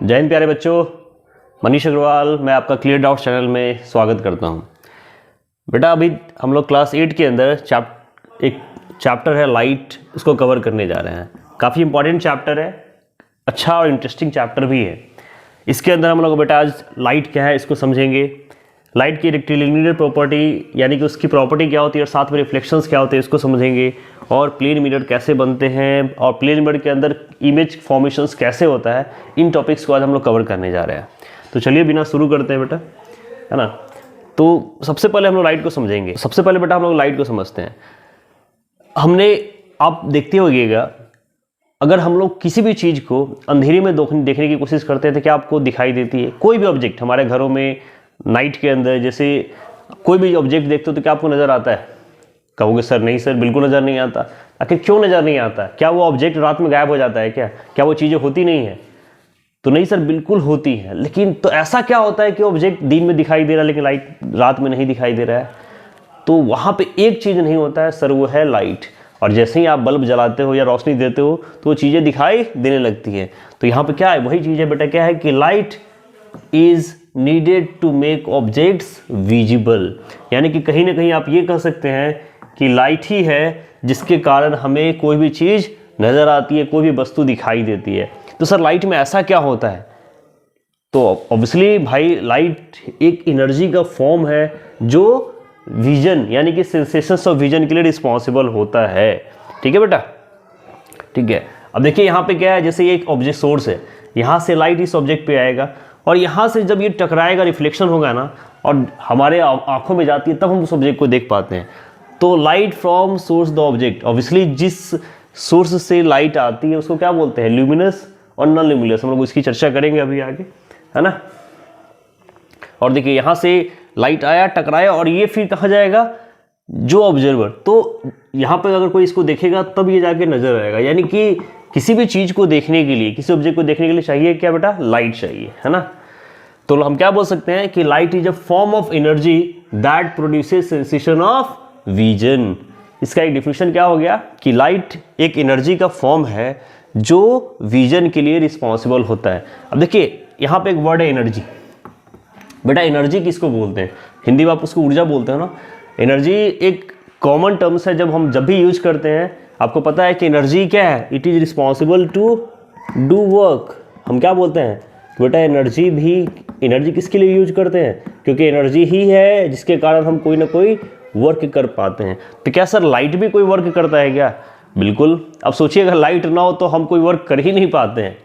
जय हिंद प्यारे बच्चों, मनीष अग्रवाल मैं आपका क्लियर डाउट चैनल में स्वागत करता हूं। बेटा अभी हम लोग क्लास 8 के अंदर एक चैप्टर है लाइट, इसको कवर करने जा रहे हैं। काफ़ी इंपॉर्टेंट चैप्टर है, अच्छा और इंटरेस्टिंग चैप्टर भी है। इसके अंदर हम लोग बेटा आज लाइट क्या है इसको समझेंगे, लाइट की रेक्टिलिनियर प्रॉपर्टी यानी कि उसकी प्रॉपर्टी क्या होती है और साथ में रिफ्लेक्शंस क्या होते हैं इसको समझेंगे, और प्लेन मिरर कैसे बनते हैं और प्लेन मिरर के अंदर इमेज फॉर्मेशंस कैसे होता है। इन टॉपिक्स को आज हम लोग कवर करने जा रहे हैं। तो चलिए बिना शुरू करते हैं बेटा, है ना। तो सबसे पहले हम लोग लाइट को समझेंगे। सबसे पहले बेटा हम लोग लाइट को समझते हैं। आप देखते होइएगा, अगर हम लोग किसी भी चीज़ को अंधेरे में देखने की कोशिश करते हैं तो क्या आपको दिखाई देती है? कोई भी ऑब्जेक्ट हमारे घरों में नाइट के अंदर जैसे कोई भी ऑब्जेक्ट देखते हो तो क्या आपको नज़र आता है? कहोगे सर नहीं सर बिल्कुल नज़र नहीं आता। आखिर क्यों नज़र नहीं आता? क्या वो ऑब्जेक्ट रात में गायब हो जाता है? क्या वो चीज़ें होती नहीं है? तो नहीं सर बिल्कुल होती है। लेकिन तो ऐसा क्या होता है कि ऑब्जेक्ट दिन में दिखाई दे रहा है लेकिन लाइट रात में नहीं दिखाई दे रहा है? तो वहाँ पे एक चीज़ नहीं होता है सर, वो है लाइट। और जैसे ही आप बल्ब जलाते हो या रोशनी देते हो तो वो चीज़ें दिखाई देने लगती है। तो यहाँ पे क्या है, वही चीज़ है बेटा, क्या है कि light is needed to make objects visible. यानी कि कहीं ना कहीं आप ये कह सकते हैं कि लाइट ही है जिसके कारण हमें कोई भी चीज़ नज़र आती है, कोई भी वस्तु दिखाई देती है। तो सर लाइट में ऐसा क्या होता है? तो ऑब्वियसली भाई लाइट एक एनर्जी का फॉर्म है जो विजन यानी कि सेंसेशंस ऑफ विजन के लिए रिस्पॉन्सिबल होता है। ठीक है बेटा, ठीक है। अब देखिए यहाँ पे क्या है, जैसे ये एक ऑब्जेक्ट सोर्स है, यहाँ से लाइट इस ऑब्जेक्ट पे आएगा और यहाँ से जब ये टकराएगा रिफ्लेक्शन होगा ना और हमारे आंखों में जाती है तब हम उस ऑब्जेक्ट को देख पाते हैं। तो light from source the object, obviously जिस सोर्स से लाइट आती है उसको क्या बोलते हैं, ल्यूमिनस और नॉन ल्यूमिनस। हम लोग इसकी चर्चा करेंगे अभी आगे, है ना। और देखिए यहाँ से लाइट आया, टकराया और ये फिर कहाँ जाएगा, जो ऑब्जर्वर। तो यहाँ पर अगर कोई इसको देखेगा तब ये जाके नजर आएगा। यानी कि किसी भी चीज को देखने के लिए, किसी ऑब्जेक्ट को देखने के लिए चाहिए क्या बेटा, लाइट चाहिए, है ना। तो हम क्या बोल सकते हैं कि light is a form of energy that produces sensation of vision. इसका एक डिफिनेशन क्या हो गया कि लाइट एक एनर्जी का फॉर्म है जो विजन के लिए रिस्पॉन्सिबल होता है। अब देखिए यहाँ पे एक वर्ड है एनर्जी। बेटा एनर्जी किसको बोलते हैं? हिंदी में आप उसको ऊर्जा बोलते हैं ना। एनर्जी एक कॉमन टर्म्स है, जब भी यूज करते हैं आपको पता है कि एनर्जी क्या है, it is responsible to do work. हम क्या बोलते हैं बेटा, एनर्जी किसके लिए यूज करते हैं? क्योंकि एनर्जी ही है जिसके कारण हम कोई ना कोई वर्क कर पाते हैं। तो क्या सर लाइट भी कोई वर्क करता है क्या? बिल्कुल। अब सोचिए अगर लाइट ना हो तो हम कोई वर्क कर ही नहीं पाते हैं,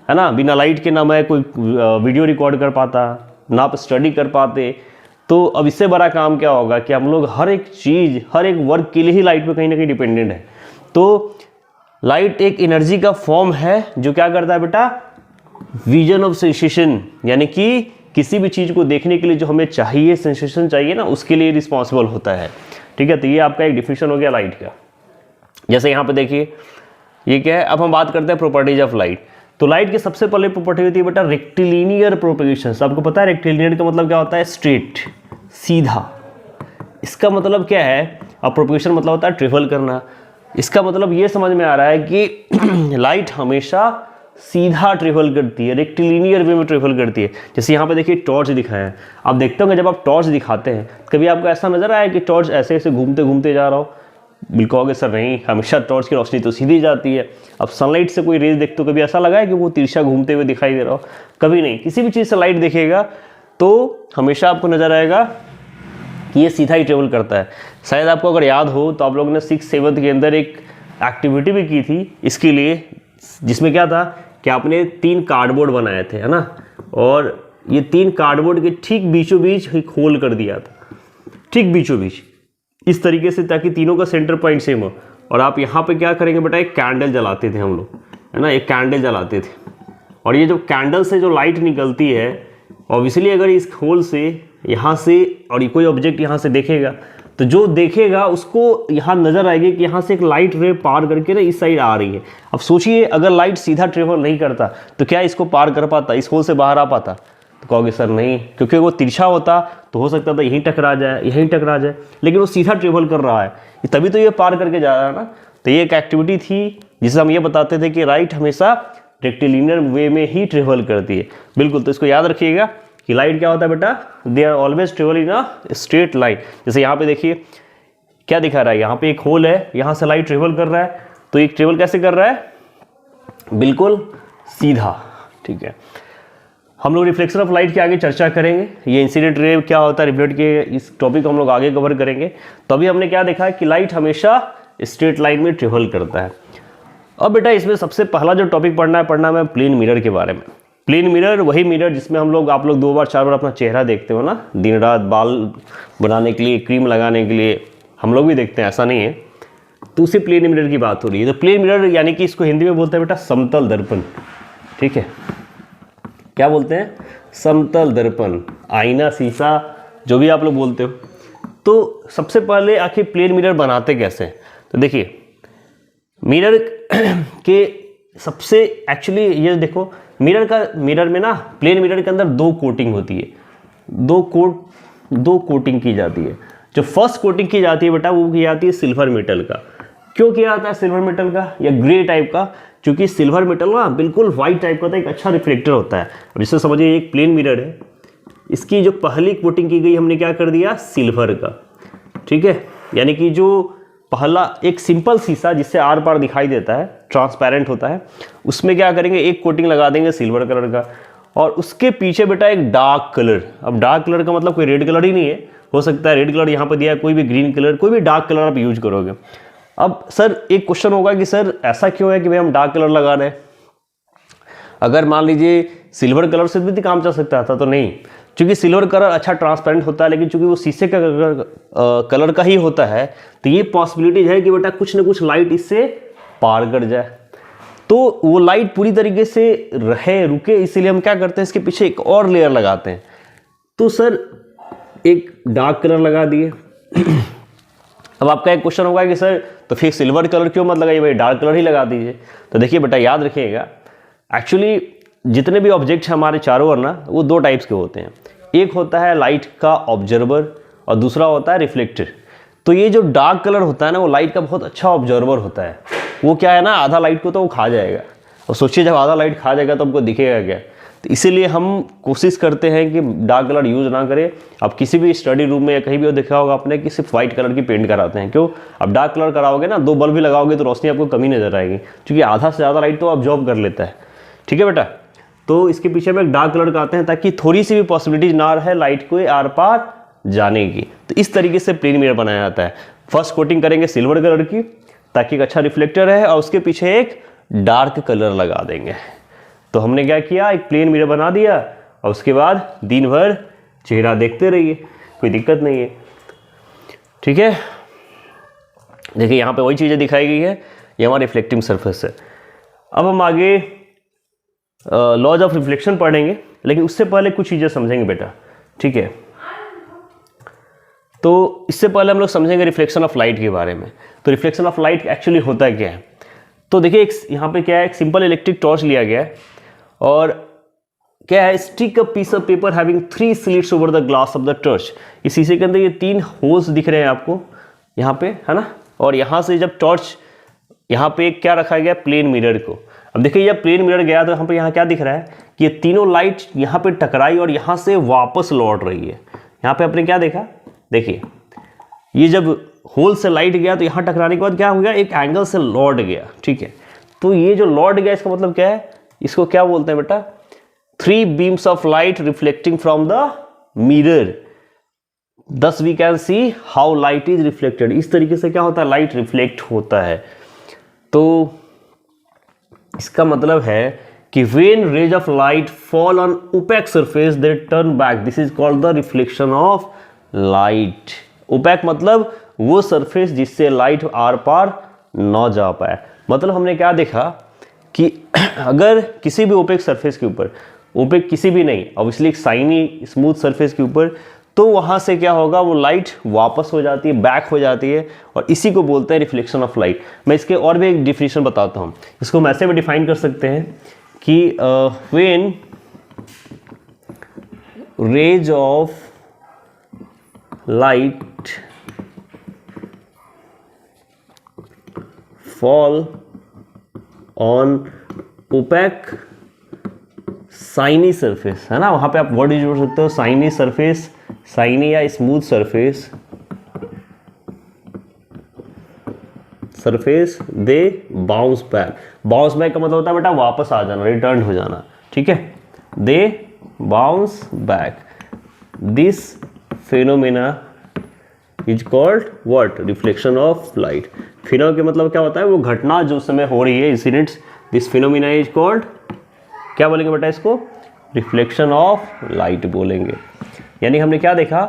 है ना। बिना लाइट के ना मैं कोई वीडियो रिकॉर्ड कर पाता, ना आप स्टडी कर पाते। तो अब इससे बड़ा काम क्या होगा कि हम लोग हर एक चीज़, हर एक वर्क के लिए ही लाइट पे कहीं ना कहीं डिपेंडेंट है। तो लाइट एक एनर्जी का फॉर्म है जो क्या करता है बेटा, विजन ऑफ सेंसेशन, यानी कि किसी भी चीज़ को देखने के लिए जो हमें चाहिए, सेंसेशन चाहिए ना, उसके लिए रिस्पॉन्सिबल होता है। ठीक है, तो ये आपका एक डिफिनेशन हो गया लाइट का। जैसे यहाँ पे देखिए ये क्या है, अब हम बात करते हैं प्रॉपर्टीज ऑफ लाइट। तो लाइट की सबसे पहले प्रॉपर्टी होती है बेटा रेक्टिलिनियर प्रोपेगेशन। आपको पता है रेक्टिलिनियर का मतलब क्या होता है, स्ट्रेट, सीधा। इसका मतलब क्या है, अब प्रोपेगेशन मतलब होता है ट्रेवल करना। इसका मतलब ये समझ में आ रहा है कि लाइट हमेशा सीधा ट्रेवल करती है, रेक्टिलिनियर वे में ट्रेवल करती है। जैसे यहाँ पे देखिए टॉर्च दिखाया है, आप देखते होंगे जब आप टॉर्च दिखाते हैं कभी आपको ऐसा नजर आया कि टॉर्च ऐसे ऐसे घूमते घूमते जा रहा हो? बिल्कुल कहोगे सर नहीं, हमेशा टॉर्च की रोशनी तो सीधी जाती है। अब सनलाइट से कोई रेज देखते हो, कभी ऐसा लगा है कि वो तिरछा घूमते हुए दिखाई दे रहा हो? कभी नहीं। किसी भी चीज़ से लाइट देखेगा तो हमेशा आपको नजर आएगा कि ये सीधा ही ट्रेवल करता है। शायद आपको अगर याद हो तो आप लोगों ने 6th-7th के अंदर एक एक्टिविटी भी की थी इसके लिए, जिसमें क्या था कि आपने 3 कार्डबोर्ड बनाए थे, है ना। और ये 3 कार्डबोर्ड के ठीक बीचों बीच एक होल कर दिया था, ठीक बीचों बीच, इस तरीके से ताकि तीनों का सेंटर पॉइंट सेम हो। और आप यहाँ पे क्या करेंगे बेटा, एक कैंडल जलाते थे हम लोग, है ना, एक कैंडल जलाते थे। और ये जो कैंडल से जो लाइट निकलती है, ऑब्वियसली अगर इस होल से यहाँ से और ये कोई ऑब्जेक्ट यहाँ से देखेगा तो जो देखेगा उसको यहाँ नजर आएगी कि यहाँ से एक लाइट रे पार करके ना इस साइड आ रही है। अब सोचिए अगर लाइट सीधा ट्रेवल नहीं करता तो क्या इसको पार कर पाता, इस होल से बाहर आ पाता? तो कहोगे सर नहीं, क्योंकि वो तिरछा होता तो हो सकता था यहीं टकरा जाए, यहीं टकरा जाए, लेकिन वो सीधा ट्रेवल कर रहा है, तभी तो ये पार करके जा रहा है ना। तो ये एक एक्टिविटी थी जिससे हम ये बताते थे कि लाइट हमेशा रेक्टिलिनियर वे में ही ट्रेवल करती है। बिल्कुल, तो इसको याद रखिएगा कि लाइट क्या होता है बेटा, they are always travel in a straight line. जैसे यहाँ पे देखिए क्या दिखा रहा है, यहाँ पे एक होल है, यहाँ से लाइट ट्रेवल कर रहा है, तो एक ट्रेवल कैसे कर रहा है, बिल्कुल सीधा। ठीक है, हम लोग रिफ्लेक्शन ऑफ लाइट की आगे चर्चा करेंगे, ये इंसिडेंट रे क्या होता है, रिफ्लेक्ट के इस टॉपिक को हम लोग आगे कवर करेंगे। तो अभी हमने क्या देखा कि लाइट हमेशा स्ट्रेट लाइन में ट्रेवल करता है। अब बेटा इसमें सबसे पहला जो टॉपिक पढ़ना है प्लेन मिरर के बारे में। प्लेन मिरर वही मिरर जिसमें हम लोग आप लोग 2 बार 4 बार अपना चेहरा देखते हो ना, दिन रात बाल बनाने के लिए, क्रीम लगाने के लिए हम लोग भी देखते हैं, ऐसा नहीं है। तो उसी प्लेन मिरर की बात हो रही है। तो प्लेन मिरर यानी कि इसको हिंदी में बोलते हैं बेटा समतल दर्पण। ठीक है, क्या बोलते हैं, समतल दर्पण, आईना, शीशा, जो भी आप लोग बोलते हो। तो सबसे पहले आखिर प्लेन मिरर बनाते कैसे हैं, तो देखिए मिरर के सबसे एक्चुअली ये देखो, मिरर में ना, प्लेन मिरर के अंदर 2 कोटिंग होती है, 2 कोटिंग की जाती है। जो फर्स्ट कोटिंग की जाती है बेटा वो की जाती है सिल्वर मेटल का। क्यों किया जाता है सिल्वर मेटल का या ग्रे टाइप का, क्योंकि सिल्वर मेटल ना बिल्कुल वाइट टाइप का होता है, एक अच्छा रिफ्लेक्टर होता है। अब जैसे समझिए एक प्लेन मिरर है, इसकी जो पहली कोटिंग की गई हमने क्या कर दिया, सिल्वर का। ठीक है, यानी कि जो पहला एक सिंपल शीशा जिससे आर पार दिखाई देता है, ट्रांसपेरेंट होता है, उसमें क्या करेंगे, एक कोटिंग लगा देंगे सिल्वर कलर का, और उसके पीछे बेटा एक डार्क कलर। अब डार्क कलर का मतलब कोई रेड कलर ही नहीं है, हो सकता है रेड कलर यहाँ पर दिया है, कोई भी ग्रीन कलर, कोई भी डार्क कलर आप यूज करोगे। अब सर एक क्वेश्चन होगा कि सर ऐसा क्यों है कि भाई हम डार्क कलर लगा रहे हैं, अगर मान लीजिए सिल्वर कलर से भी काम चल सकता था, तो नहीं, क्योंकि सिल्वर कलर अच्छा ट्रांसपेरेंट होता है, लेकिन चूंकि वो शीशे का कलर का ही होता है, तो ये पॉसिबिलिटीज है कि बेटा कुछ ना कुछ लाइट इससे पार कर जाए, तो वो लाइट पूरी तरीके से रुके, इसीलिए हम क्या करते हैं, इसके पीछे एक और लेयर लगाते हैं। तो सर एक डार्क कलर लगा दिए। अब आपका एक क्वेश्चन होगा कि सर तो फिर सिल्वर कलर क्यों मत लगाइए भाई, डार्क कलर ही लगा दीजिए। तो देखिए बेटा याद रखिएगा, एक्चुअली जितने भी ऑब्जेक्ट हैं हमारे चारों ओर ना, वो 2 टाइप्स के होते हैं। एक होता है लाइट का ऑब्जर्वर और दूसरा होता है रिफ्लेक्टर। तो ये जो डार्क कलर होता है ना, वो लाइट का बहुत अच्छा ऑब्जर्वर होता है। वो क्या है ना, आधा लाइट को तो वो खा जाएगा, और सोचिए जब आधा लाइट खा जाएगा तो हमको दिखेगा क्या। तो इसीलिए हम कोशिश करते हैं कि डार्क कलर यूज़ ना करें। अब किसी भी स्टडी रूम में या कहीं भी देखा होगा आपने कि सिर्फ वाइट कलर की पेंट कराते हैं। क्यों, अब डार्क कलर कराओगे ना, 2 बल्ब भी लगाओगे तो रोशनी आपको कमी नजर आएगी, क्योंकि आधा से ज़्यादा लाइट तो ऑब्जॉर्ब कर लेता है। ठीक है बेटा, तो इसके पीछे में एक डार्क कलर कराते हैं ताकि थोड़ी सी भी पॉसिबिलिटीज ना रहे लाइट को आर पार जाने की। तो इस तरीके से प्लेन मिरर बनाया जाता है। फर्स्ट कोटिंग करेंगे सिल्वर कलर की ताकि एक अच्छा रिफ्लेक्टर है, और उसके पीछे एक डार्क कलर लगा देंगे। तो हमने क्या किया, एक प्लेन मिरर बना दिया, और उसके बाद दिन भर चेहरा देखते रहिए, कोई दिक्कत नहीं है। ठीक है, देखिए यहाँ पे वही चीज़ें दिखाई गई है, ये हमारा रिफ्लेक्टिंग सरफेस है। अब हम आगे लॉज ऑफ रिफ्लेक्शन पढ़ेंगे, लेकिन उससे पहले कुछ चीज़ें समझेंगे बेटा। ठीक है, तो इससे पहले हम लोग समझेंगे रिफ्लेक्शन ऑफ लाइट के बारे में। तो रिफ्लेक्शन ऑफ लाइट एक्चुअली होता क्या है, तो देखिए एक यहाँ पे क्या है, एक सिंपल इलेक्ट्रिक टॉर्च लिया गया है, और क्या है, stick a piece of paper having 3 slits over the glass of the torch. इस शीशे के अंदर ये 3 होल्स दिख रहे हैं आपको यहाँ पे, है ना, और यहाँ से जब टॉर्च, यहाँ पे क्या रखा गया, प्लेन मिरर को। अब देखिए जब प्लेन मिरर गया तो यहाँ क्या दिख रहा है कि ये तीनों लाइट यहाँ पे टकराई और यहाँ से वापस लौट रही है। यहाँ पे आपने क्या देखा, देखिए ये जब होल से लाइट गया तो यहाँ टकराने के बाद क्या हो गया, एक एंगल से लौट गया। ठीक है, तो ये जो लौट गया इसका मतलब क्या है, इसको क्या बोलते हैं बेटा, 3 beams of light reflecting from the mirror, thus we can see how light is reflected। इस तरीके से क्या होता है, लाइट रिफ्लेक्ट होता है। तो इसका मतलब है कि when rays of light fall on opaque surface they turn back, this is called the reflection of light। opaque मतलब वो सरफेस जिससे लाइट आर पार न जा पाए। मतलब हमने क्या देखा कि अगर किसी भी ओपेक सरफेस के ऊपर, ओपेक किसी भी नहीं, ऑब्वियसली एक शाइनी स्मूथ सरफेस के ऊपर, तो वहाँ से क्या होगा, वो लाइट वापस हो जाती है, बैक हो जाती है, और इसी को बोलते हैं रिफ्लेक्शन ऑफ लाइट। मैं इसके और भी एक डिफिनेशन बताता हूँ। इसको हम ऐसे भी डिफाइन कर सकते हैं कि when rays of light fall on opaque shiny surface, है ना, वहां पे आप वर्ड यूज कर सकते हो साइनी सरफेस, साइनी या स्मूथ सरफेस, सरफेस दे बाउंस बैक। बाउंस बैक का मतलब होता है बेटा वापस आ जाना, रिटर्न हो जाना, ठीक है। दे bounce back, this phenomena is called what, reflection of light. Fino के मतलब क्या होता है, वो घटना जो समय हो रही है, incidents, this phenomena is called, क्या बोलेंगे बेटा इसको, रिफ्लेक्शन ऑफ लाइट बोलेंगे। यानी हमने क्या देखा,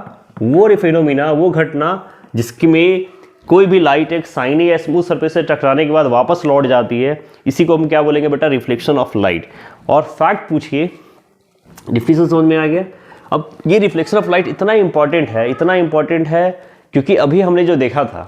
वो फिनोमेना, वो घटना जिसकी में कोई भी लाइट एक साइनी या स्मूथ सरफेस से टकराने के बाद वापस लौट जाती है, इसी को हम क्या बोलेंगे बेटा, रिफ्लेक्शन ऑफ लाइट। और फैक्ट पूछिए, डिफिनेशन समझ में आ गया। अब ये रिफ्लेक्शन ऑफ लाइट इतना इंपॉर्टेंट है, इतना इंपॉर्टेंट है क्योंकि अभी हमने जो देखा था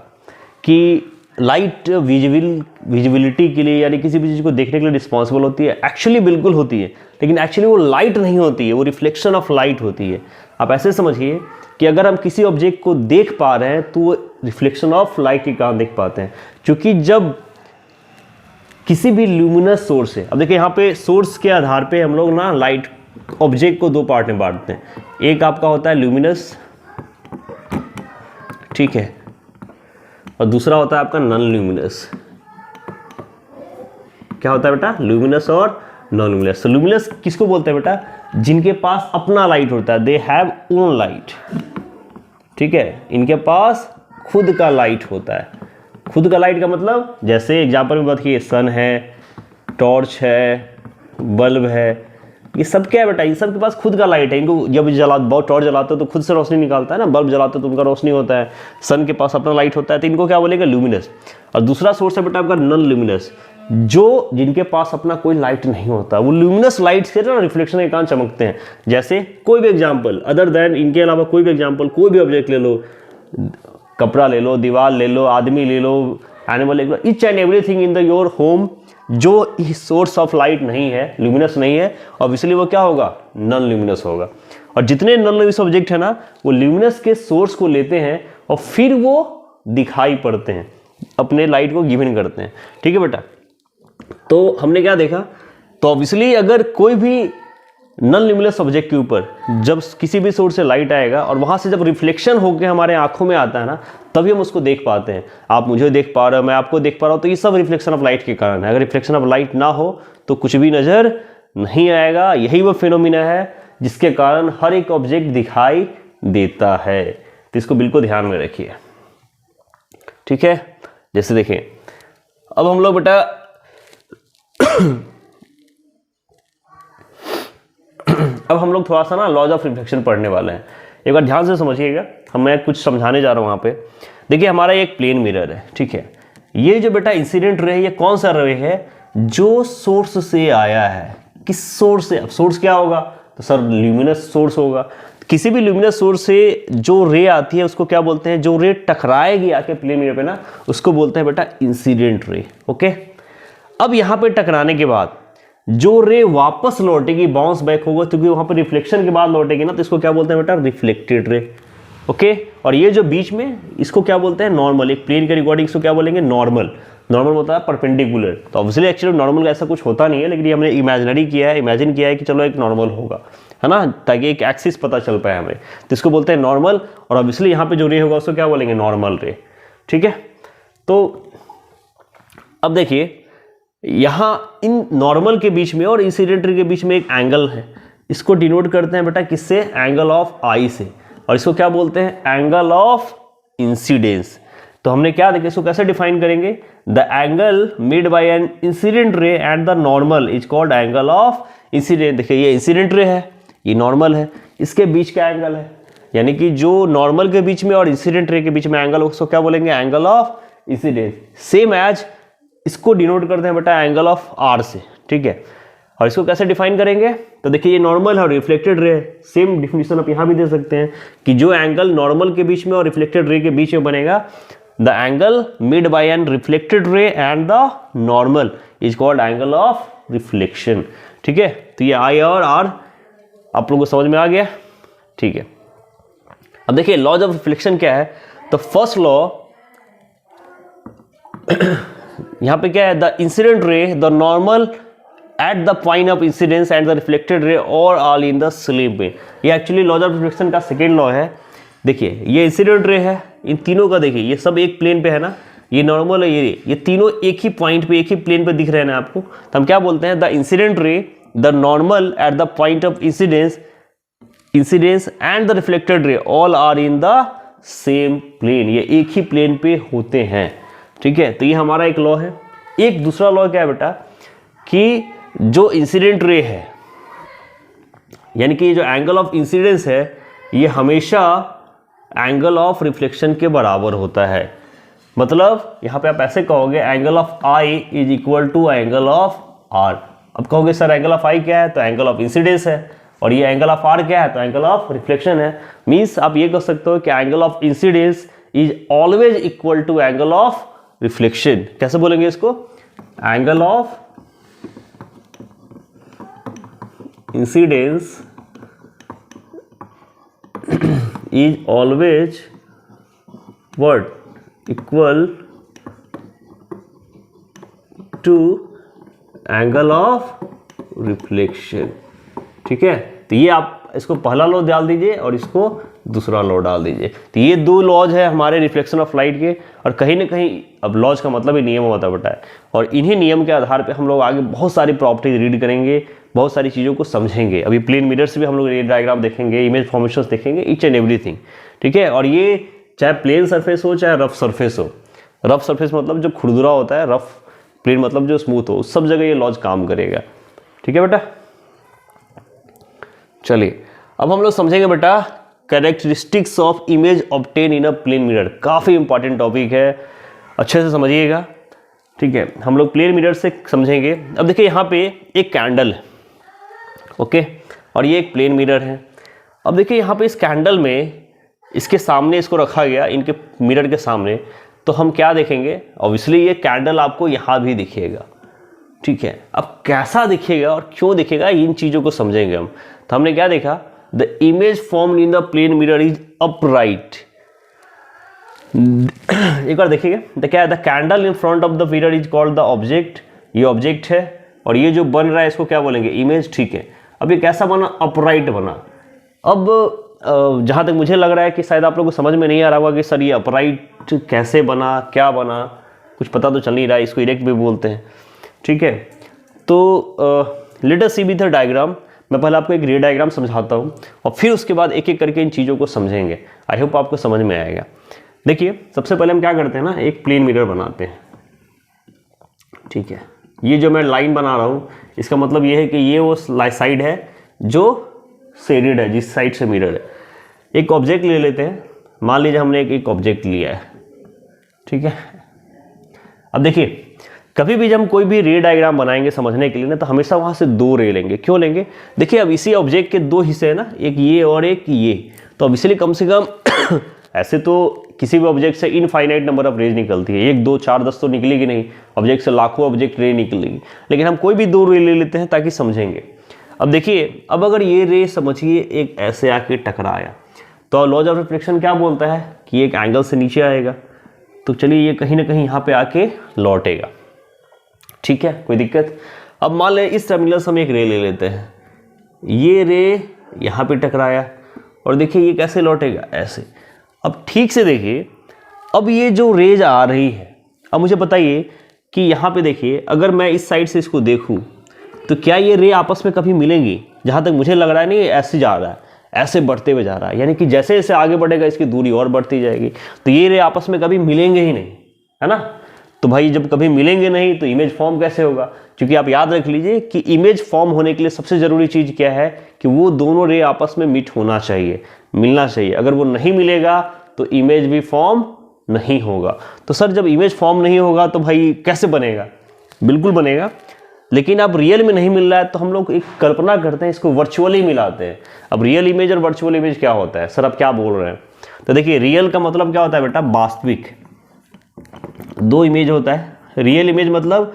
कि लाइट विजिबिलिटी के लिए, यानी किसी भी चीज़ को देखने के लिए रिस्पॉन्सिबल होती है, एक्चुअली बिल्कुल होती है, लेकिन एक्चुअली वो लाइट नहीं होती है, वो रिफ्लेक्शन ऑफ लाइट होती है। आप ऐसे समझिए कि अगर हम किसी ऑब्जेक्ट को देख पा रहे हैं तो वो रिफ्लेक्शन ऑफ लाइट के कारण देख पाते हैं, क्योंकि जब किसी भी ल्यूमिनस सोर्स है, अब देखिए यहाँ पे सोर्स के आधार पे हम लोग ना लाइट ऑब्जेक्ट को दो पार्ट में बांटते हैं। एक आपका होता है ल्यूमिनस, ठीक है, और दूसरा होता है आपका नॉन ल्यूमिनस। क्या होता है बेटा, ल्यूमिनस और नॉन ल्यूमिनस। तो ल्यूमिनस किसको बोलते हैं बेटा, जिनके पास अपना लाइट होता है, दे हैव ओन लाइट, ठीक है, इनके पास खुद का लाइट होता है। खुद का लाइट का मतलब, जैसे एग्जांपल में बात की, सन है, टॉर्च है, बल्ब है, ये सब क्या है बेटा, ये सब के पास खुद का लाइट है। इनको जब बहुत टॉर्च जलाते हो तो खुद से रोशनी निकालता है ना, बल्ब जलाते हो तो उनका रोशनी होता है, सन के पास अपना लाइट होता है, तो इनको क्या बोलेगा, ल्यूमिनस। और दूसरा सोर्स है बेटा आपका नॉन ल्यूमिनस, जो जिनके पास अपना कोई लाइट नहीं होता, वो ल्यूमिनस लाइट से ना रिफ्लेक्शन के कारण चमकते हैं। जैसे कोई भी एग्जांपल अदर देन इनके अलावा कोई भी एग्जांपल, कोई भी ऑब्जेक्ट ले लो, कपड़ा ले लो, दीवार ले लो, आदमी ले लो, एनिमल ले लो, each and everything in the your home जो सोर्स ऑफ लाइट नहीं है, ल्यूमिनस नहीं है, ऑब्वियसली वो क्या होगा, नॉन ल्यूमिनस होगा। और जितने नॉन ल्यूमिनस ऑब्जेक्ट है ना, वो ल्यूमिनस के सोर्स को लेते हैं और फिर वो दिखाई पड़ते हैं, अपने लाइट को गिवन करते हैं, ठीक है बेटा। तो हमने क्या देखा, तो ऑब्वियसली अगर कोई भी नॉन ल्यूमिनस ऑब्जेक्ट के ऊपर जब किसी भी सोर्स से लाइट आएगा और वहां से जब रिफ्लेक्शन होकर हमारे आंखों में आता है ना, तभी हम उसको देख पाते हैं। आप मुझे देख पा रहे हो, मैं आपको देख पा रहा हूं, तो ये सब रिफ्लेक्शन ऑफ लाइट के कारण है। अगर रिफ्लेक्शन ऑफ लाइट ना हो तो कुछ भी नजर नहीं आएगा। यही वो फिनोमिना है जिसके कारण हर एक ऑब्जेक्ट दिखाई देता है। तो इसको बिल्कुल ध्यान में रखिए, ठीक है। जैसे देखें, अब हम लोग बेटा अब हम लोग थोड़ा सा ना लॉज ऑफ रिफ्लेक्शन पढ़ने वाले हैं। एक बार ध्यान से समझिएगा, मैं कुछ समझाने जा रहा हूं वहां पे। देखिए हमारा एक प्लेन मिरर है, ठीक है। ये जो बेटा इंसिडेंट रे है, ये कौन सा रे है, जो सोर्स से आया है। किस सोर्स से, अब सोर्स क्या होगा, तो सर ल्यूमिनस सोर्स होगा। किसी भी ल्यूमिनस सोर्स से जो रे आती है उसको क्या बोलते हैं, जो रे टकराएगी आके प्लेन मिरर पे ना, उसको बोलते हैं बेटा इंसिडेंट रे, ओके। अब यहां पे टकराने के बाद जो रे वापस लौटेगी, बाउंस बैक होगा, क्योंकि वहां पर रिफ्लेक्शन के बाद लौटेगी ना, तो इसको क्या बोलते हैं बेटा, रिफ्लेक्टेड रे, ओके। और ये जो बीच में, इसको क्या बोलते हैं, नॉर्मल। एक प्लेन के रिकॉर्डिंग इसको क्या बोलेंगे, नॉर्मल। नॉर्मल होता है परपेंडिकुलर। तो ऑब्वियसली एक्चुअली नॉर्मल का ऐसा कुछ होता नहीं है, लेकिन ये हमने इमेजिनरी किया है, इमेजिन किया है कि चलो एक नॉर्मल होगा, है ना, ताकि एक एक्सिस पता चल पाए हमें। तो इसको बोलते हैं नॉर्मल। और ऑब्वियसली यहाँ पे जो रे होगा उसको क्या बोलेंगे, नॉर्मल रे, ठीक है। तो अब देखिए, यहां इन नॉर्मल के बीच में और इंसिडेंट रे के बीच में एक एंगल है, इसको डिनोट करते हैं बेटा किससे, एंगल ऑफ आई से। और इसको क्या बोलते हैं, एंगल ऑफ इंसिडेंस। तो हमने क्या देखा, इसको कैसे डिफाइन करेंगे, the angle made by an incident ray and the normal is called angle of incident. देखिए ये इंसिडेंट रे है, ये नॉर्मल है, इसके बीच का एंगल है, यानी कि जो नॉर्मल के बीच में और इंसिडेंट रे के बीच में एंगल, उसको क्या बोलेंगे, angle of incidence. Same as इसको डिनोट करते हैं बेटा एंगल ऑफ आर से, ठीक है। और इसको कैसे डिफाइन करेंगे, तो देखिए ये नॉर्मल है और रिफ्लेक्टेड रे है। सेम डिफिनेशन आप यहां भी दे सकते हैं कि जो एंगल नॉर्मल के बीच में और रिफ्लेक्टेड रे के बीच में बनेगा, the angle made by an reflected ray and the normal is called angle of reflection, ठीक है। तो ये आई और आर आप लोगों को समझ में आ गया, ठीक है। अब देखिए लॉज ऑफ रिफ्लेक्शन क्या है, तो फर्स्ट लॉ यहां पे क्या है, the incident ray, the normal at the point of incidence and the reflected ray all are in the same plane। ये एक्चुअली लॉज ऑफ रिफ्लेक्शन का सेकेंड लॉ है। देखिए ये इंसिडेंट रे है, इन तीनों का देखिए ये सब एक प्लेन पे है ना, ये नॉर्मल है, ये तीनों एक ही पॉइंट पे एक ही प्लेन पे दिख रहे हैं ना आपको, तो हम क्या बोलते हैं, the incident ray the normal at the point of incidence and the reflected ray all are in the same plane. ये एक ही प्लेन पे होते हैं, ठीक है। तो ये हमारा एक लॉ है। एक दूसरा लॉ क्या है बेटा, कि जो इंसिडेंट रे है यानी कि जो एंगल ऑफ इंसिडेंस है ये हमेशा एंगल ऑफ रिफ्लेक्शन के बराबर होता है। मतलब यहां पे आप ऐसे कहोगे angle of I is equal to angle of R. अब कहोगे सर एंगल ऑफ आई क्या है, तो एंगल ऑफ इंसिडेंस है, और ये एंगल ऑफ आर क्या है, तो एंगल ऑफ रिफ्लेक्शन है। मीन्स आप ये कह सकते हो कि angle of incidence is always equal to angle of reflection. कैसे बोलेंगे इसको, angle of incidence is always what equal to angle of reflection। ठीक है, तो ये आप इसको पहला लॉ डाल दीजिए और इसको दूसरा लॉ डाल दीजिए। तो ये दो लॉज है हमारे रिफ्लेक्शन ऑफ लाइट के, और कहीं ना कहीं अब लॉज का मतलब ही नियम होता बेटा है, और इन्हीं नियम के आधार पे हम लोग आगे बहुत सारी प्रॉपर्टीज रीड करेंगे, बहुत सारी चीज़ों को समझेंगे। अभी प्लेन मिरर से भी हम लोग रे डायग्राम देखेंगे, इमेज फॉर्मेशंस देखेंगे, ईच एंड एवरीथिंग, ठीक है। और ये चाहे प्लेन सरफेस हो चाहे रफ सरफेस हो, रफ सरफेस मतलब जो खुरदुरा होता है, रफ प्लेन मतलब जो स्मूथ हो, उस सब जगह ये लॉज काम करेगा, ठीक है बेटा। चलिए अब हम लोग समझेंगे बेटा characteristics of image obtain in a plane mirror. काफ़ी इंपॉर्टेंट टॉपिक है, अच्छे से समझिएगा, ठीक है। हम लोग प्लेन मिरर से समझेंगे। अब देखिए यहाँ पे एक कैंडल है, ओके, और ये एक प्लेन मिरर है। अब देखिए यहाँ पे इस कैंडल में इसके सामने इसको रखा गया, इनके मिरर के सामने, तो हम क्या देखेंगे, ऑब्वियसली ये कैंडल आपको यहाँ भी दिखेगा, ठीक है। अब कैसा दिखेगा और क्यों दिखेगा, इन चीज़ों को समझेंगे हम। तो हमने क्या देखा, the image formed in the plane mirror is upright. एक बार देखिएगा, तो क्या है, the candle in front of the mirror is called the object. ये ऑब्जेक्ट है, और ये जो बन रहा है इसको क्या बोलेंगे, इमेज, ठीक है। अब ये कैसा बना, अपराइट बना। अब जहाँ तक मुझे लग रहा है कि शायद आप लोगों को समझ में नहीं आ रहा होगा कि सर ये अपराइट कैसे बना, क्या बना, कुछ पता तो चल नहीं रहा है, इसको इरेक्ट भी बोलते हैं, ठीक है। तो let us see with the diagram. मैं पहले आपको एक रे डायग्राम समझाता हूँ, और फिर उसके बाद एक एक करके इन चीज़ों को समझेंगे। आई होप आपको समझ में आएगा। देखिए सबसे पहले हम क्या करते हैं ना, एक प्लेन मिरर बनाते हैं, ठीक है। ये जो मैं लाइन बना रहा हूँ, इसका मतलब ये है कि ये वो साइड है जो शेडेड है, जिस साइड से मिरर है। एक ऑब्जेक्ट ले लेते हैं, मान लीजिए हमने एक ऑब्जेक्ट लिया है, ठीक है। अब देखिए कभी भी जब हम कोई भी रे डायग्राम बनाएंगे समझने के लिए ना, तो हमेशा वहाँ से दो रे लेंगे। क्यों लेंगे, देखिए अब इसी ऑब्जेक्ट के दो हिस्से हैं ना, एक ये और एक ये, तो अब इसलिए कम से कम ऐसे तो किसी भी ऑब्जेक्ट से इनफाइनाइट नंबर ऑफ रेज निकलती है, 1 2 4 10 तो निकलेगी नहीं, ऑब्जेक्ट से लाखों ऑब्जेक्ट रे निकलेगी, लेकिन हम कोई भी दो रे ले लेते हैं ताकि समझेंगे। अब देखिए, अब अगर ये रे समझिए एक ऐसे आके टकराया, तो लॉज ऑफ रिफ्लेक्शन क्या बोलता है कि एक एंगल से नीचे आएगा, तो चलिए ये कहीं ना कहीं यहाँ पे आके लौटेगा, ठीक है, कोई दिक्कत। अब मान लें इस टर्मिनल से हम एक रे ले लेते हैं, ये रे यहाँ पे टकराया, और देखिए ये कैसे लौटेगा, ऐसे। अब ठीक से देखिए, अब ये जो रेज आ रही है, अब मुझे बताइए कि यहाँ पे देखिए, अगर मैं इस साइड से इसको देखूँ तो क्या ये रे आपस में कभी मिलेंगी? जहाँ तक मुझे लग रहा है नहीं, ऐसे जा रहा है, ऐसे बढ़ते हुए जा रहा है, यानी कि जैसे जैसे आगे बढ़ेगा इसकी दूरी और बढ़ती जाएगी, तो ये रे आपस में कभी मिलेंगे ही नहीं, है ना। तो भाई जब कभी मिलेंगे नहीं तो इमेज फॉर्म कैसे होगा? क्योंकि आप याद रख लीजिए कि इमेज फॉर्म होने के लिए सबसे ज़रूरी चीज़ क्या है कि वो दोनों रे आपस में मीट होना चाहिए, मिलना चाहिए। अगर वो नहीं मिलेगा तो इमेज भी फॉर्म नहीं होगा। तो सर जब इमेज फॉर्म नहीं होगा तो भाई कैसे बनेगा? बिल्कुल बनेगा, लेकिन अब रियल में नहीं मिल रहा है तो हम लोग एक कल्पना करते हैं, इसको वर्चुअली मिलाते हैं। अब रियल इमेज और वर्चुअल इमेज क्या होता है? सर आप क्या बोल रहे हैं? तो देखिए रियल का मतलब क्या होता है बेटा? वास्तविक। दो इमेज होता है। रियल इमेज मतलब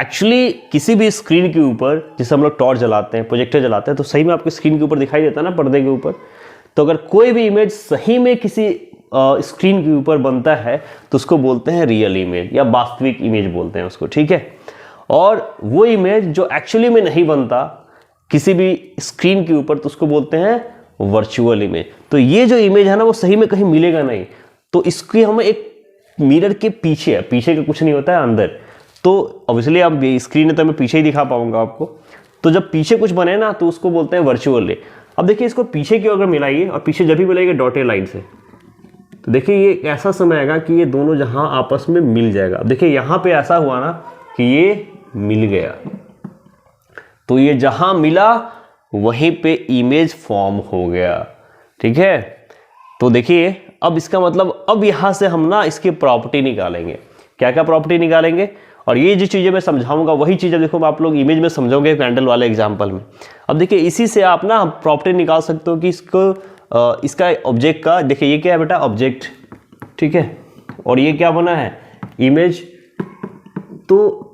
एक्चुअली किसी भी स्क्रीन के ऊपर, जैसे हम लोग टॉर्च जलाते हैं, प्रोजेक्टर जलाते हैं, तो सही में आपके स्क्रीन के ऊपर दिखाई देता है ना, पर्दे के ऊपर। तो अगर कोई भी इमेज सही में किसी स्क्रीन के ऊपर बनता है तो उसको बोलते हैं रियल इमेज या वास्तविक इमेज बोलते हैं उसको, ठीक है। और वो इमेज जो एक्चुअली में नहीं बनता किसी भी स्क्रीन के ऊपर, तो उसको बोलते हैं वर्चुअल इमेज। तो ये जो इमेज है ना वो सही में कहीं मिलेगा नहीं, तो इसकी हमें एक मिरर के पीछे है, पीछे का कुछ नहीं होता है अंदर, तो ऑब्वियसली आप स्क्रीन है तो मैं पीछे ही दिखा पाऊंगा आपको। तो जब पीछे कुछ बने ना तो उसको बोलते हैं वर्चुअल। अब देखिए इसको पीछे की ओर अगर मिलाइए और पीछे जब भी मिलाइए डॉटेड लाइन से, तो देखिए ये ऐसा समय आएगा कि ये दोनों जहां आपस में मिल जाएगा। अब देखिए यहां पे ऐसा हुआ ना कि ये मिल गया, तो ये जहां मिला वहीं पे इमेज फॉर्म हो गया, ठीक है। तो देखिए अब इसका मतलब अब यहां से हम ना इसकी प्रॉपर्टी निकालेंगे। क्या क्या प्रॉपर्टी निकालेंगे, और ये जो चीज़ें मैं समझाऊंगा वही चीज़ें देखो आप लोग इमेज में समझोगे कैंडल वाले एग्जाम्पल में। अब देखिए इसी से आप ना प्रॉपर्टी निकाल सकते हो कि इसको इसका ऑब्जेक्ट का, देखिए ये क्या है बेटा ऑब्जेक्ट, ठीक है, और ये क्या बना है इमेज। तो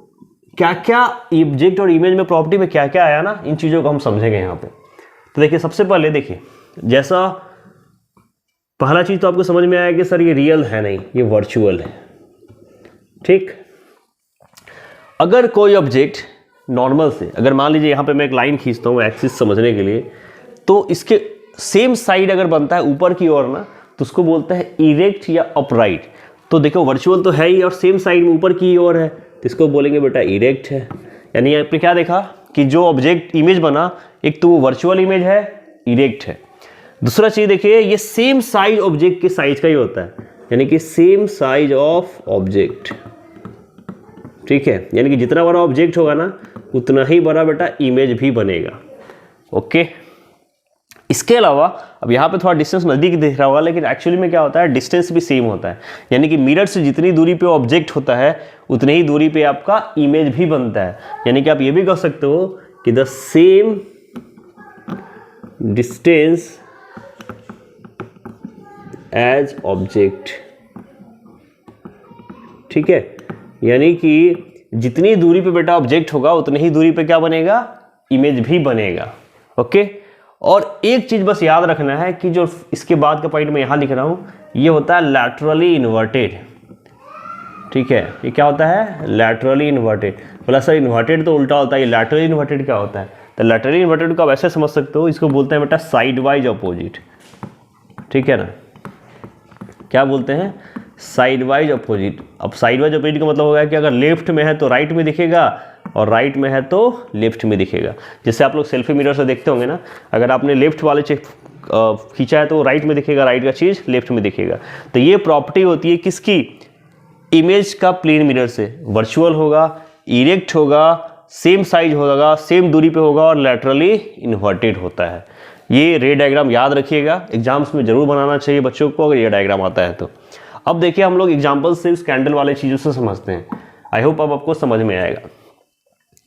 क्या क्या ऑब्जेक्ट और इमेज में प्रॉपर्टी में क्या क्या आया ना, इन चीज़ों को हम समझेंगे यहाँ पे। तो देखिए सबसे पहले देखिए, जैसा पहला चीज़ तो आपको समझ में आया कि सर ये रियल है नहीं, ये वर्चुअल है, ठीक। अगर कोई ऑब्जेक्ट नॉर्मल से, अगर मान लीजिए यहाँ पे मैं एक लाइन खींचता हूँ एक्सिस समझने के लिए, तो इसके सेम साइड अगर बनता है ऊपर की ओर ना, तो उसको बोलते हैं इरेक्ट या अपराइट। तो देखो वर्चुअल तो है ही और सेम साइड में ऊपर की ओर है, तो इसको बोलेंगे बेटा इरेक्ट है। यानी आपने क्या देखा कि जो ऑब्जेक्ट इमेज बना, एक तो वो वर्चुअल इमेज है, इरेक्ट है। दूसरा चीज देखिए ये सेम साइज ऑब्जेक्ट के साइज का ही होता है, यानी कि सेम साइज ऑफ ऑब्जेक्ट, ठीक है। यानी कि जितना बड़ा ऑब्जेक्ट होगा ना उतना ही बड़ा बेटा इमेज भी बनेगा, ओके। इसके अलावा अब यहाँ पे थोड़ा डिस्टेंस नज़दीक दिख रहा होगा, लेकिन एक्चुअली में क्या होता है डिस्टेंस भी सेम होता है। यानी कि मिरर से जितनी दूरी पे ऑब्जेक्ट होता है उतनी ही दूरी पे आपका इमेज भी बनता है। यानी कि आप ये भी कह सकते हो कि the same distance as object, ठीक है। यानी कि जितनी दूरी पे बेटा ऑब्जेक्ट होगा उतनी ही दूरी पे क्या बनेगा, इमेज भी बनेगा, ओके। और एक चीज बस याद रखना है कि जो इसके बाद का पॉइंट मैं यहां लिख रहा हूं, ये होता है लैटरली इन्वर्टेड, ठीक है। ये क्या होता है लैटरली इन्वर्टेड। बोला सर इन्वर्टेड तो उल्टा होता है, ये लैटरली इन्वर्टेड क्या होता है? तो लैटरली इन्वर्टेड को आप ऐसे समझ सकते हो, इसको बोलते हैं बेटा साइड वाइज अपोजिट, ठीक है ना। क्या बोलते हैं साइड वाइज अपोजिट। अब साइड वाइज अपोजिट का मतलब होगा कि अगर लेफ्ट में है तो राइट में दिखेगा और राइट में है तो लेफ्ट में दिखेगा। जैसे आप लोग सेल्फी मिरर से देखते होंगे ना, अगर आपने लेफ्ट वाले खींचा है तो राइट में दिखेगा, राइट का चीज़ लेफ्ट में दिखेगा। तो ये प्रॉपर्टी होती है किसकी, इमेज का प्लेन मिरर से। वर्चुअल होगा, इरेक्ट होगा, सेम साइज होगा, सेम दूरी पे होगा और लैटरली इन्वर्टेड होता है। ये रे डायग्राम याद रखिएगा, एग्जाम्स में जरूर बनाना चाहिए बच्चों को अगर ये डायग्राम आता है तो। अब देखिए हम लोग एग्जाम्पल से उस कैंडल वाले चीज़ों से समझते हैं। आई होप अब आपको समझ में आएगा।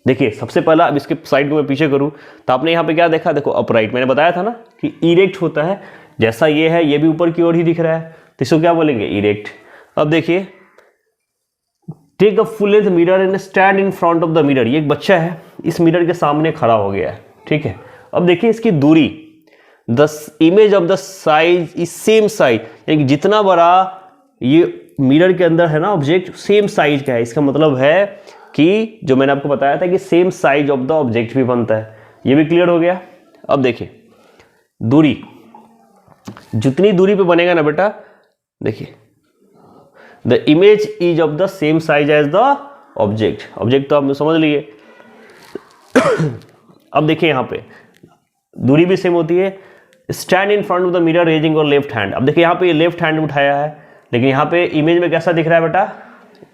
देखिए सबसे पहला अब इसके साइड को मैं पीछे करूं तो आपने यहाँ पे क्या देखा, देखो अपराइट, मैंने बताया था ना कि इरेक्ट होता है, जैसा ये है ये भी ऊपर की ओर ही दिख रहा है, तो इसको क्या बोलेंगे इरेक्ट। अब देखिए take a full length mirror and stand in front of the mirror. ये एक बच्चा है इस मिरर के सामने खड़ा हो गया है, ठीक है। अब देखिए इसकी दूरी, the image of the size is same size, यानी जितना बड़ा ये मिरर के अंदर है ना ऑब्जेक्ट सेम साइज का है। इसका मतलब है कि जो मैंने आपको बताया था कि same size of the object भी बनता है। ये भी क्लियर हो गया। अब देखिए दूरी, जितनी दूरी पे बनेगा ना बेटा, देखिए the image is of the same size as the object. Object तो आप समझ लिए। अब देखिए यहाँ पे दूरी भी सेम होती है। Stand in front of the mirror raising और लेफ्ट हैंड। अब देखिए यहाँ पे ये लेफ्ट हैंड उठाया है, लेकिन यहाँ पे इमेज में कैसा दिख रहा है बेटा,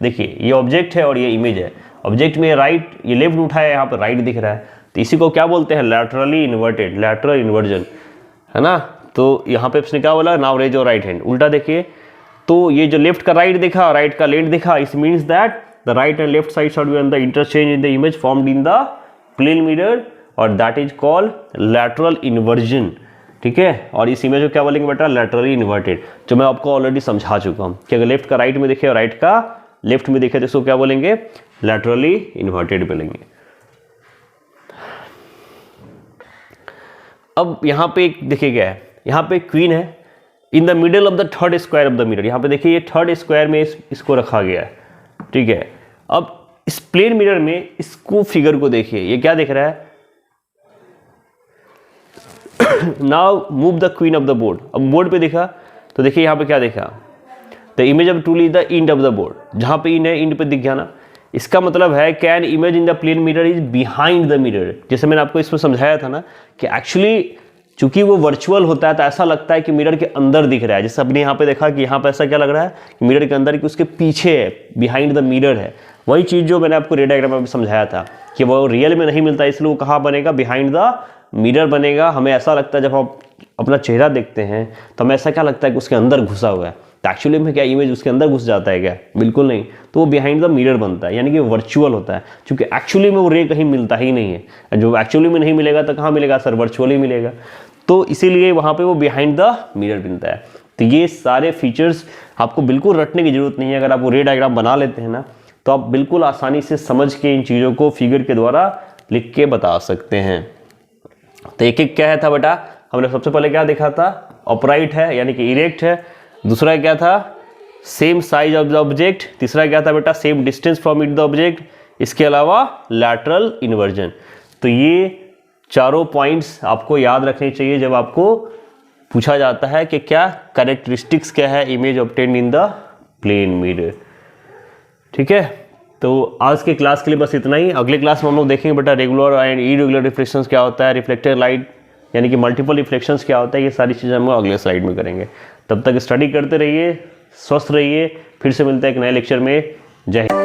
देखिए ये ऑब्जेक्ट है और ये इमेज है। ऑब्जेक्ट में राइट, ये लेफ्ट उठाया है, यहाँ पे राइट दिख रहा है, तो इसी को क्या बोलते हैं लैटरली इन्वर्टेड, लैटरल इन्वर्जन, है ना। तो यहाँ पे उसने क्या बोला, now raise your right hand. उल्टा देखिए तो ये जो लेफ्ट का राइट दिखा, राइट का लेफ्ट दिखा, इस means that the right and left side should be on the interchange in the image formed in the plane mirror, और that is called lateral inversion, ठीक है। और इस इमेज को क्या बोलेंगे बेटा लैटरली इन्वर्टेड, जो मैं आपको ऑलरेडी समझा चुका हूँ कि अगर लेफ्ट का राइट में दिखे और राइट का लेफ्ट में दिखे तो इसको क्या बोलेंगे लैटरली इन्वर्टेड बोलेंगे। अब यहाँ पे एक देखिए क्या है, यहाँ पे क्वीन है in the middle of the third square of the mirror. यहाँ पे देखिए ये थर्ड स्क्वायर में इसको रखा गया है, ठीक है। अब इस प्लेन मिरर में इसको फिगर को देखिए, ये क्या दिख रहा है, now move the queen of the board. अब बोर्ड पे देखा तो देखिए यहाँ पे क्या देखा, the image of tool is the end of the board, जहाँ पे इन है इंड पे दिख गया ना। इसका मतलब है can image in the plane mirror is behind the mirror. जैसे मैंने आपको इसमें समझाया था ना कि एक्चुअली चूंकि वो वर्चुअल होता है तो ऐसा लगता है कि मिरर के अंदर दिख रहा है। जैसे अपने यहाँ पे देखा कि यहाँ पे ऐसा क्या लग रहा है कि मिरर के अंदर, कि उसके पीछे है, बिहाइंड द मिरर है। वही चीज़ जो मैंने आपको रे डायग्राम में समझाया था कि वो रियल में नहीं मिलता, इसलिए वो कहाँ बनेगा, बिहाइंड द मिरर बनेगा। हमें ऐसा लगता है जब हम अपना चेहरा देखते हैं तो हमें ऐसा क्या लगता है कि उसके अंदर घुसा हुआ है, तो एक्चुअली में क्या इमेज उसके अंदर घुस जाता है क्या, बिल्कुल नहीं। तो वो बिहाइंड द मिरर बनता है, यानी कि वर्चुअल होता है, क्योंकि एक्चुअली में वो रे कहीं मिलता ही नहीं है। जो एक्चुअली में नहीं मिलेगा तो कहाँ मिलेगा सर, वर्चुअली मिलेगा। तो इसीलिए वहाँ पे वो बिहाइंड द मिरर बनता है। तो ये सारे फीचर्स आपको बिल्कुल रटने की जरूरत नहीं है। अगर आप वो रे डायग्राम बना लेते हैं ना तो आप बिल्कुल आसानी से समझ के इन चीज़ों को फिगर के द्वारा लिख के बता सकते हैं। तो एक एक क्या है था बेटा, हमने सबसे पहले क्या देखा था, अपराइट है यानी कि इरेक्ट है। दूसरा क्या था, same size of the object. तीसरा क्या था बेटा, same distance from it the object. इसके अलावा लैटरल इन्वर्जन। तो ये चारों पॉइंट्स आपको याद रखने चाहिए जब आपको पूछा जाता है कि क्या कैरेक्टरिस्टिक्स क्या है image obtained in the plane mirror. ठीक है, तो आज के क्लास के लिए बस इतना ही। अगले क्लास में हम लोग देखेंगे बेटा रेगुलर एंड इरेगुलर रिफ्लेक्शंस क्या होता है, रिफ्लेक्टेड लाइट यानी कि मल्टीपल रिफ्लेक्शंस क्या होता है, ये सारी चीज़ें हम लोग अगले स्लाइड में करेंगे। तब तक स्टडी करते रहिए, स्वस्थ रहिए। फिर से मिलते हैं एक नए लेक्चर में। जय हिंद।